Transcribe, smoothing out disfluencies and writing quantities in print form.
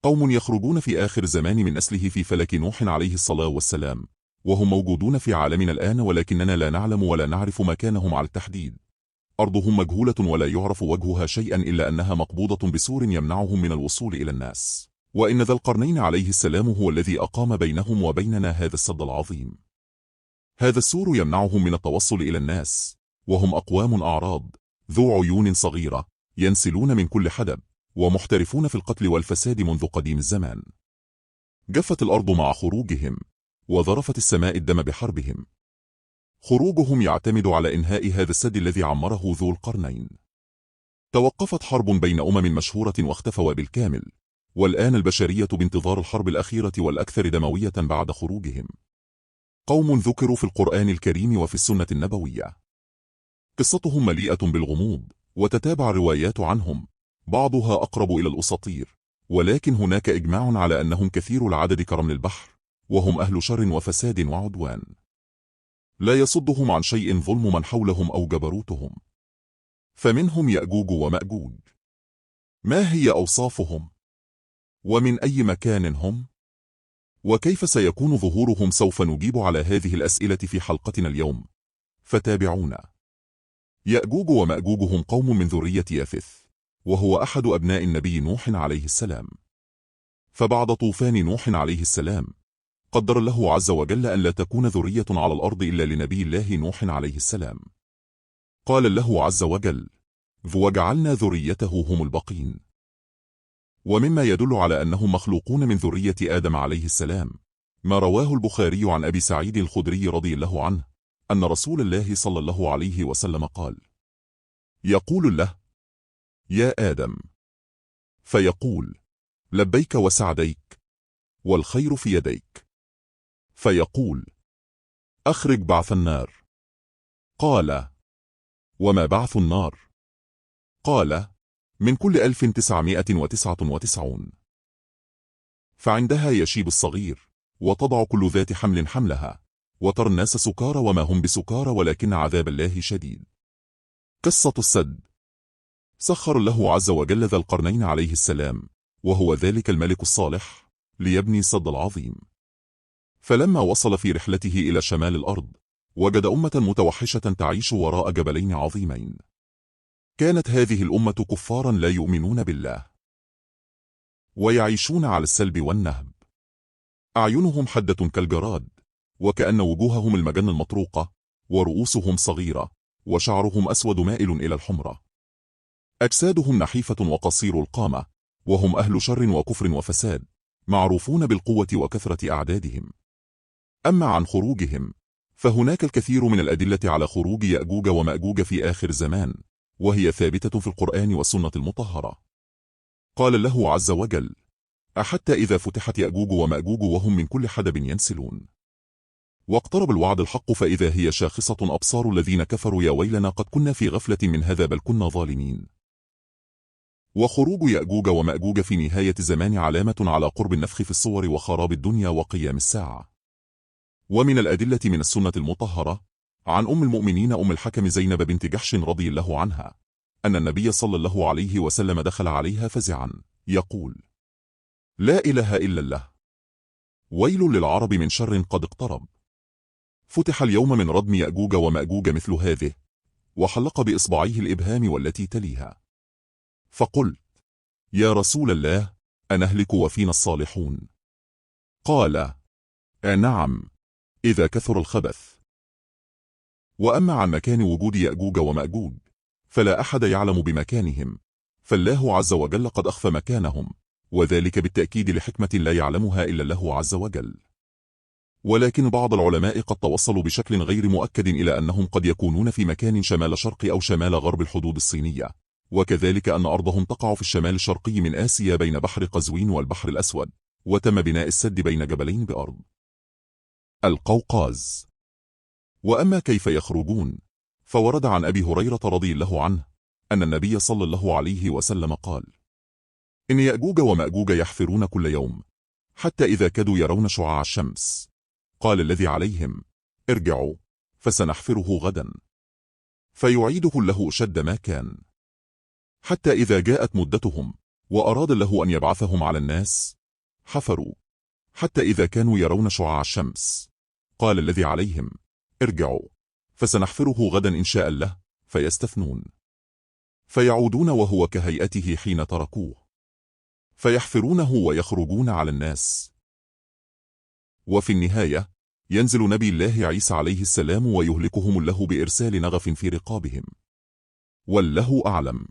قوم يخرجون في آخر زمان من نسله في فلك نوح عليه الصلاة والسلام، وهم موجودون في عالمنا الآن، ولكننا لا نعلم ولا نعرف مكانهم على التحديد. أرضهم مجهولة ولا يعرف وجهها شيئا إلا أنها مقبوضة بسور يمنعهم من الوصول إلى الناس، وإن ذا القرنين عليه السلام هو الذي أقام بينهم وبيننا هذا السد العظيم. هذا السور يمنعهم من التوصل إلى الناس، وهم أقوام أعراض ذو عيون صغيرة ينسلون من كل حدب، ومحترفون في القتل والفساد منذ قديم الزمان. جفت الأرض مع خروجهم، وذرفت السماء الدم بحربهم. خروجهم يعتمد على إنهاء هذا السد الذي عمره ذو القرنين. توقفت حرب بين مشهورة واختفوا بالكامل، والآن البشرية بانتظار الحرب الأخيرة والأكثر دموية بعد خروجهم. قوم ذكروا في القرآن الكريم وفي السنة النبوية. قصتهم مليئة بالغموض، وتتابع الروايات عنهم، بعضها أقرب إلى الأساطير، ولكن هناك إجماع على أنهم كثير العدد كرمل البحر، وهم أهل شر وفساد وعدوان. لا يصدهم عن شيء ظلم من حولهم أو جبروتهم. فمنهم يأجوج ومأجوج. ما هي أوصافهم؟ ومن أي مكان هم؟ وكيف سيكون ظهورهم؟ سوف نجيب على هذه الأسئلة في حلقتنا اليوم، فتابعونا. يأجوج ومأجوج هم قوم من ذرية يافث، وهو أحد أبناء النبي نوح عليه السلام. فبعد طوفان نوح عليه السلام قدر الله عز وجل أن لا تكون ذرية على الأرض إلا لنبي الله نوح عليه السلام. قال الله عز وجل: وجعلنا ذريته هم الباقين. ومما يدل على أنهم مخلوقون من ذرية آدم عليه السلام ما رواه البخاري عن أبي سعيد الخدري رضي الله عنه أن رسول الله صلى الله عليه وسلم قال: يقول له: يا آدم، فيقول: لبيك وسعديك، والخير في يديك. فيقول: أخرج بعث النار. قال: وما بعث النار؟ قال: من كل 1999. فعندها يشيب الصغير، وتضع كل ذات حمل حملها، وترى الناس سكارى وما هم بسكارى ولكن عذاب الله شديد. قصة السد. سخر الله عز وجل ذا القرنين عليه السلام، وهو ذلك الملك الصالح، ليبني السد العظيم. فلما وصل في رحلته إلى شمال الأرض وجد أمة متوحشة تعيش وراء جبلين عظيمين. كانت هذه الأمة كفارا لا يؤمنون بالله، ويعيشون على السلب والنهب. أعينهم حدة كالجراد، وكأن وجوههم المجن المطروقة، ورؤوسهم صغيرة، وشعرهم أسود مائل إلى الحمرة. أجسادهم نحيفة وقصير القامة، وهم أهل شر وكفر وفساد، معروفون بالقوة وكثرة أعدادهم. أما عن خروجهم، فهناك الكثير من الأدلة على خروج يأجوج ومأجوج في آخر زمان، وهي ثابتة في القرآن والسنة المطهرة. قال الله عز وجل: أحتى إذا فتحت يأجوج ومأجوج وهم من كل حدب ينسلون. واقترب الوعد الحق فإذا هي شاخصة أبصار الذين كفروا يا ويلنا قد كنا في غفلة من هذا بل كنا ظالمين. وخروج يأجوج ومأجوج في نهاية الزمان علامة على قرب النفخ في الصور وخراب الدنيا وقيام الساعة. ومن الأدلة من السنة المطهرة عن أم المؤمنين أم الحكم زينب بنت جحش رضي الله عنها أن النبي صلى الله عليه وسلم دخل عليها فزعا يقول: لا إله إلا الله، ويل للعرب من شر قد اقترب. فتح اليوم من ردم يأجوج ومأجوج مثل هذه، وحلق بإصبعيه الإبهام والتي تليها. فقلت: يا رسول الله، أنهلك وفينا الصالحون؟ قال: نعم، إذا كثر الخبث. وأما عن مكان وجود يأجوج ومأجوج فلا أحد يعلم بمكانهم، فالله عز وجل قد أخفى مكانهم، وذلك بالتأكيد لحكمة لا يعلمها إلا الله عز وجل. ولكن بعض العلماء قد توصلوا بشكل غير مؤكد إلى أنهم قد يكونون في مكان شمال شرق أو شمال غرب الحدود الصينية، وكذلك أن أرضهم تقع في الشمال الشرقي من آسيا بين بحر قزوين والبحر الأسود، وتم بناء السد بين جبلين بأرض القوقاز. وأما كيف يخرجون، فورد عن أبي هريرة رضي الله عنه أن النبي صلى الله عليه وسلم قال: إن يأجوج ومأجوج يحفرون كل يوم، حتى إذا كادوا يرون شعاع الشمس، قال الذي عليهم: ارجعوا فسنحفره غدا. فيعيده له شد ما كان، حتى إذا جاءت مدتهم وأراد له أن يبعثهم على الناس، حفروا حتى إذا كانوا يرون شعاع الشمس قال الذي عليهم: ارجعوا فسنحفره غدا إن شاء الله، فيستثنون فيعودون وهو كهيئته حين تركوه، فيحفرونه ويخرجون على الناس. وفي النهاية ينزل نبي الله عيسى عليه السلام ويهلكهم الله بإرسال نغف في رقابهم. والله أعلم.